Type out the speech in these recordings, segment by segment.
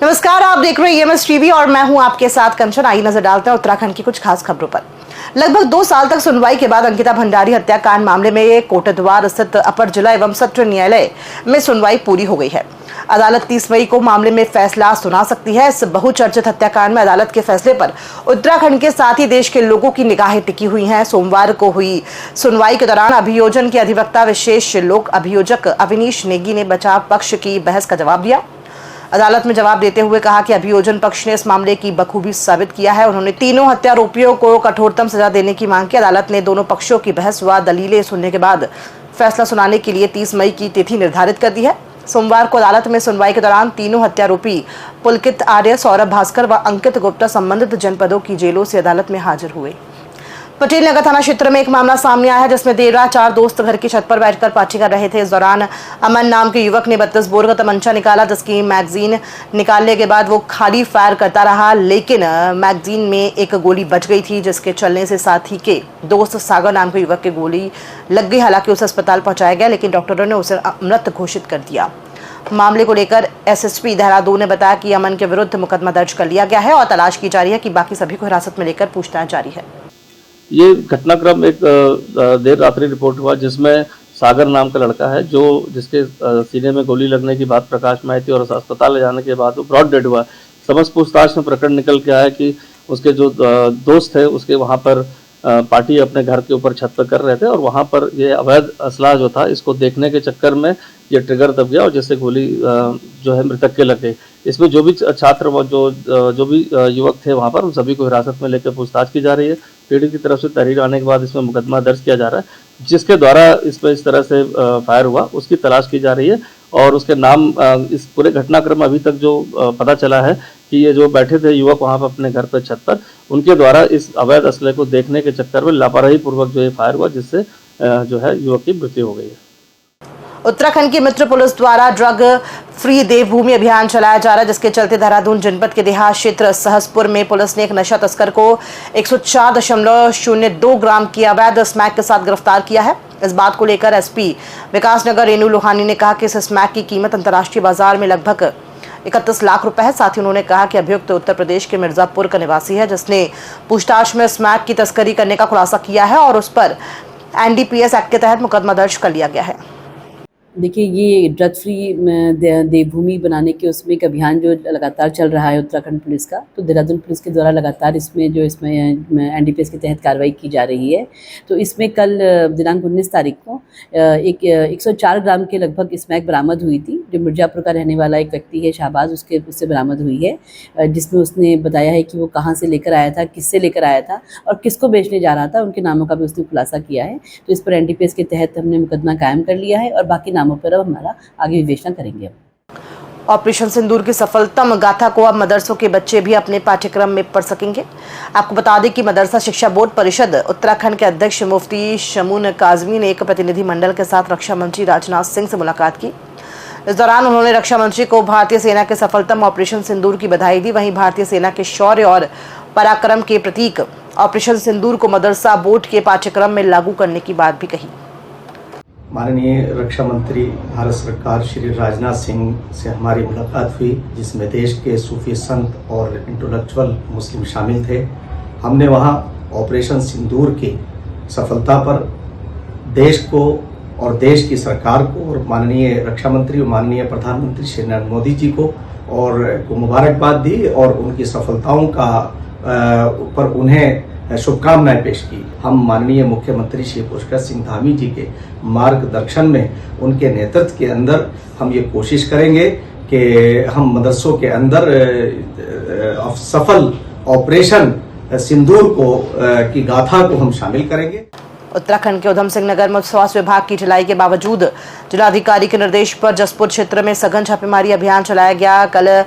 नमस्कार, आप देख रहे हैं EMS टीवी और मैं हूं आपके साथ कंचन। आई नजर डालते हैं उत्तराखंड की कुछ खास खबरों पर। लगभग 2 साल तक सुनवाई के बाद अंकिता भंडारी हत्याकांड मामले में कोटद्वार स्थित अपर जिला एवं सत्र न्यायालय में सुनवाई पूरी हो गई है। अदालत 30 मई को मामले में फैसला सुना सकती है। इस बहुचर्चित हत्याकांड में अदालत के फैसले पर उत्तराखंड के साथ ही देश के लोगों की निगाहें टिकी हुई हैं। सोमवार को हुई सुनवाई के दौरान अभियोजन के अधिवक्ता विशेष लोक अभियोजक अविनीश नेगी ने बचाव पक्ष की बहस का जवाब दिया। अदालत में जवाब देते हुए कहा कि अभियोजन पक्ष ने इस मामले की बखूबी साबित किया है। उन्होंने तीनों हत्यारोपियों को कठोरतम सजा देने की मांग की। अदालत ने दोनों पक्षों की बहस व दलीलें सुनने के बाद फैसला सुनाने के लिए 30 मई की तिथि निर्धारित कर दी है। सोमवार को अदालत में सुनवाई के दौरान तीनों हत्यारोपी पुलकित आर्य, सौरभ भास्कर व अंकित गुप्ता संबंधित जनपदों की जेलों से अदालत में हाजिर हुए। पटेल नगर थाना क्षेत्र में एक मामला सामने आया है, जिसमें देर रात 4 दोस्त घर की छत पर बैठकर पार्टी कर रहे थे। इस दौरान अमन नाम के युवक ने 32 बोर का तमंचा निकाला, जिसकी मैगजीन निकालने के बाद वो खाली फायर करता रहा, लेकिन मैगजीन में एक गोली बच गई थी, जिसके चलने से साथी के दोस्त सागर नाम के युवक की गोली लग गई। हालांकि उसे अस्पताल पहुंचाया गया, लेकिन डॉक्टरों ने उसे मृत घोषित कर दिया। मामले को लेकर SSP देहरादून ने बताया कि अमन के विरुद्ध मुकदमा दर्ज कर लिया गया है और तलाश की जा रही है कि बाकी सभी को हिरासत में लेकर पूछताछ जारी है। ये घटनाक्रम एक देर रात्रि रिपोर्ट हुआ, जिसमें सागर नाम का लड़का है जिसके सीने में गोली लगने की बात प्रकाश में आई थी और अस्पताल ले जाने के बाद वो ब्रॉड डेड हुआ। समस्त पूछताछ में प्रकरण निकल के आया कि उसके जो दोस्त थे उसके वहाँ पर पार्टी अपने घर के ऊपर छत पर कर रहे थे और वहाँ पर ये अवैध असला जो था इसको देखने के चक्कर में ये ट्रिगर दब गया और जिससे गोली जो है मृतक के लग गई। इसमें जो भी छात्र व जो भी युवक थे वहाँ पर, उन सभी को हिरासत में लेकर पूछताछ की जा रही है। पीड़ित की तरफ से तहरीर आने के बाद इसमें मुकदमा दर्ज किया जा रहा है। जिसके द्वारा इसमें इस तरह से फायर हुआ उसकी तलाश की जा रही है और उसके नाम इस पूरे घटनाक्रम में अभी तक जो पता चला है कि ये जो बैठे थे युवक वहाँ पर अपने घर पर छत पर, उनके द्वारा इस अवैध असले को देखने के चक्कर में लापरवाही पूर्वक जो ये फायर हुआ, जिससे जो है युवक की मृत्यु हो गई है। उत्तराखंड की मित्र पुलिस द्वारा ड्रग फ्री देवभूमि अभियान चलाया जा रहा है, जिसके चलते देहरादून जनपद के देहात क्षेत्र सहसपुर में पुलिस ने एक नशा तस्कर को 104.02 ग्राम की अवैध स्मैक के साथ गिरफ्तार किया है। इस बात को लेकर SP विकासनगर रेनू लोहानी ने कहा कि इस स्मैक की कीमत अंतर्राष्ट्रीय बाजार में लगभग 31 लाख रुपए है। साथ ही उन्होंने कहा कि अभियुक्त उत्तर प्रदेश के मिर्जापुर का निवासी है, जिसने पूछताछ में स्मैक की तस्करी करने का खुलासा किया है और उस पर NDPS एक्ट के तहत मुकदमा दर्ज कर लिया गया है। देखिए, ये ड्रग फ्री देवभूमि बनाने के उसमें एक अभियान जो लगातार चल रहा है उत्तराखंड पुलिस का, तो देहरादून पुलिस के द्वारा लगातार इसमें NDPS के तहत कार्रवाई की जा रही है। तो इसमें कल दिनांक 19 तारीख को एक 104 ग्राम के लगभग स्मैक बरामद हुई थी, जो मिर्जापुर का रहने वाला एक व्यक्ति है शाहबाज, उससे बरामद हुई है, जिसमें उसने बताया है कि वो कहाँ से लेकर आया था, किससे लेकर आया था और किसको बेचने जा रहा था, उनके नामों का भी उसने खुलासा किया है। तो इस पर NDPS के तहत हमने मुकदमा कायम कर लिया है और बाकी नामों पर अब हमारा आगे विवेचना करेंगे। ऑपरेशन सिंदूर की सफलतम गाथा को अब मदरसों के बच्चे भी अपने पाठ्यक्रम में पढ़ सकेंगे। आपको बता दें कि मदरसा शिक्षा बोर्ड परिषद उत्तराखंड के अध्यक्ष मुफ्ती शमून काजमी ने एक प्रतिनिधिमंडल के साथ रक्षा मंत्री राजनाथ सिंह से मुलाकात की। इस दौरान उन्होंने रक्षा मंत्री को भारतीय सेना के सफलतम ऑपरेशन सिंदूर की बधाई दी। वहीं भारतीय सेना के शौर्य और पराक्रम के प्रतीक ऑपरेशन सिंदूर को मदरसा बोर्ड के पाठ्यक्रम में लागू करने की बात भी कही। माननीय रक्षा मंत्री भारत सरकार श्री राजनाथ सिंह से हमारी मुलाकात हुई, जिसमें देश के सूफी संत और इंटेलेक्चुअल मुस्लिम शामिल थे। हमने वहां ऑपरेशन सिंदूर की सफलता पर देश को और देश की सरकार को और माननीय रक्षा मंत्री और माननीय प्रधानमंत्री श्री नरेंद्र मोदी जी को मुबारकबाद दी और उनकी सफलताओं का पर उन्हें शुभकामनाएं पेश की। हम माननीय मुख्यमंत्री श्री पुष्कर सिंह धामी जी के मार्गदर्शन में, उनके नेतृत्व के अंदर हम ये कोशिश करेंगे कि हम मदरसों के अंदर सफल ऑपरेशन सिंदूर की गाथा को हम शामिल करेंगे। उत्तराखंड के उधम सिंह नगर में स्वास्थ्य विभाग की ढिलाई के बावजूद जिलाधिकारी के निर्देश पर जसपुर क्षेत्र में सघन छापेमारी अभियान चलाया गया। कल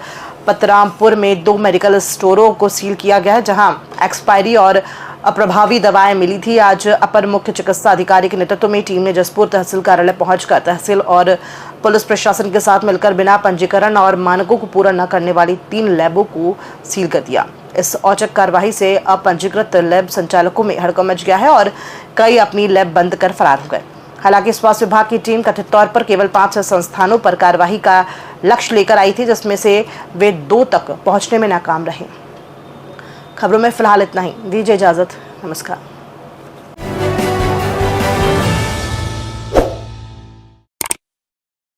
पतरामपुर में 2 मेडिकल स्टोरों को सील किया गया है, जहां एक्सपायरी और अप्रभावी दवाएं मिली थी। आज अपर मुख्य चिकित्सा अधिकारी के नेतृत्व में टीम ने जसपुर तहसील कार्यालय पहुंचकर तहसील और पुलिस प्रशासन के साथ मिलकर बिना पंजीकरण और मानकों को पूरा न करने वाली 3 लैबों को सील कर दिया। इस औचक कार्रवाई से अपंजीकृत लैब संचालकों में हड़कंप मच गया है और कई अपनी लैब बंद कर फरार हो गए। हालांकि स्वास्थ्य विभाग की टीम कथित तौर पर केवल 5 संस्थानों पर कार्यवाही का लक्ष्य लेकर आई थी, जिसमें से वे 2 तक पहुंचने में नाकाम रहे। खबरों में फिलहाल इतना ही। दीजिए इजाजत। नमस्कार।